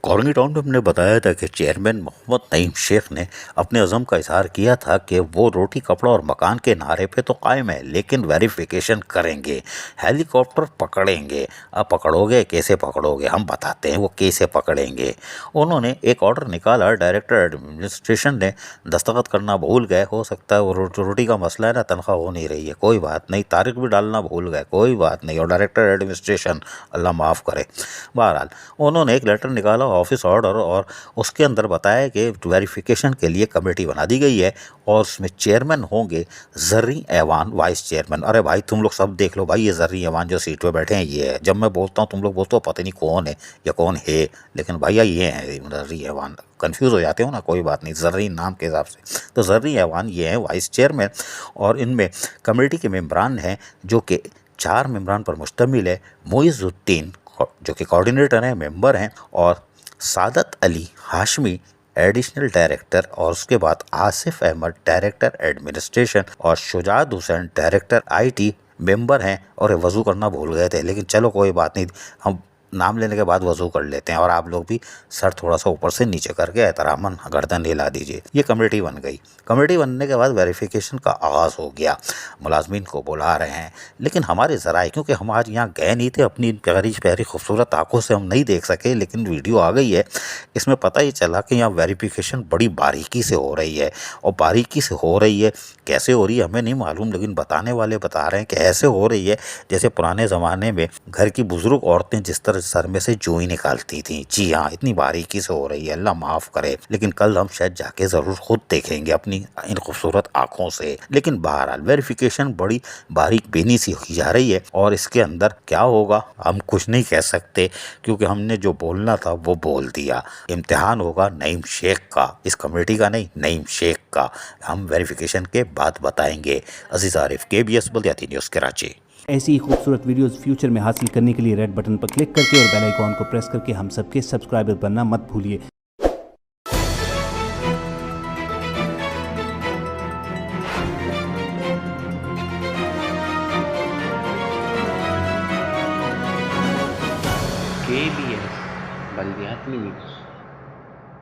Colony town में हमने बताया था कि चेयरमैन मोहम्मद नईम शेख ने अपने अज़म का इजहार किया था कि वो रोटी कपड़ा और मकान के नारे पे तो कायम है, लेकिन वेरिफिकेशन करेंगे, हेलीकॉप्टर पकड़ेंगे। अब पकड़ोगे कैसे पकड़ोगे, हम बताते हैं वो कैसे पकड़ेंगे। उन्होंने एक ऑर्डर निकाला, डायरेक्टर एडमिनिस्ट्रेशन ने दस्तखत करना भूल गए, हो सकता है वो रोटी का मसला है ना, तनख्वाह हो नहीं रही है, कोई बात नहीं, तारीख भी डालना भूल गए, कोई बात नहीं, और डायरेक्टर एडमिनिस्ट्रेशन अल्लाह माफ़ करे। बहरहाल उन्होंने एक लेटर निकाला, ऑफिस ऑर्डर, और उसके अंदर बताया कि वेरिफिकेशन के लिए कमेटी बना दी गई है और उसमें चेयरमैन होंगे ज़र्री ऐवान, वाइस चेयरमैन। अरे भाई तुम लोग सब देख लो भाई, ये ज़र्री ऐवान जो सीट पे बैठे हैं ये है। जब मैं बोलता हूँ तुम लोग बोलते हो पता नहीं कौन है या कौन है, लेकिन भैया ये है ज़र्री ऐवान। कंफ्यूज हो जाते हो ना, कोई बात नहीं, ज़र्री नाम के हिसाब से तो ज़र्री ऐवान ये है वाइस चेयरमैन। और इनमें कमेटी के मेम्बरान हैं जो कि 4 मेम्बरान पर मुश्तमिल है। मोइज़ुद्दीन जो कि कोऑर्डिनेटर हैं, मेंबर हैं, और सादत अली हाशमी एडिशनल डायरेक्टर, और उसके बाद आसिफ अहमद डायरेक्टर एडमिनिस्ट्रेशन, और Shujaat Hussain director IT member हैं। और वज़ू करना भूल गए थे, लेकिन चलो कोई बात नहीं, हम नाम लेने के बाद वज़ू कर लेते हैं। और आप लोग भी सर थोड़ा सा ऊपर से नीचे करके एहतरामन गर्दन हिला दीजिए। ये कमेटी बन गई। कमेटी बनने के बाद वेरिफिकेशन का आगाज़ हो गया, मुलाजमीन को बुला रहे हैं, लेकिन हमारे ज़राए, क्योंकि हम आज यहाँ गए नहीं थे, अपनी प्यारी प्यारी खूबसूरत आंखों से हम नहीं देख सके, लेकिन वीडियो आ गई है, इसमें पता ही चला कि यहाँ वेरिफिकेशन बड़ी बारीकी से हो रही है। और बारीकी से हो रही है, कैसे हो रही है हमें नहीं मालूम, लेकिन बताने वाले बता रहे हैं कि ऐसे हो रही है जैसे पुराने ज़माने में घर की बुज़ुर्ग औरतें जिस तरह सर में से जूई निकालती थीं। जी हाँ, इतनी बारीकी से हो रही है, अल्लाह माफ़ करे। लेकिन कल हम शायद जाके ज़रूर खुद देखेंगे अपनी इन खूबसूरत आँखों से। लेकिन बहरहाल वेरिफिकेशन बड़ी बारीक बेनी सी की जा रही है, और इसके अंदर क्या होगा हम कुछ नहीं कह सकते, क्योंकि हमने जो बोलना था वो बोल दिया। इम्तिहान होगा नईम शेख का, इस कमेटी का नहीं, नईम शेख का। हम वेरिफिकेशन के बाद बताएंगे। अजीज़ आरिफ, KBS बल्दियाती न्यूज़, कराची। ऐसी ही खूबसूरत वीडियोस फ्यूचर में हासिल करने के लिए रेड बटन पर क्लिक करके और बेल आइकॉन को प्रेस करके हम सबके सब्सक्राइबर बनना मत भूलिए। KBS बल्दियाती न्यूज़।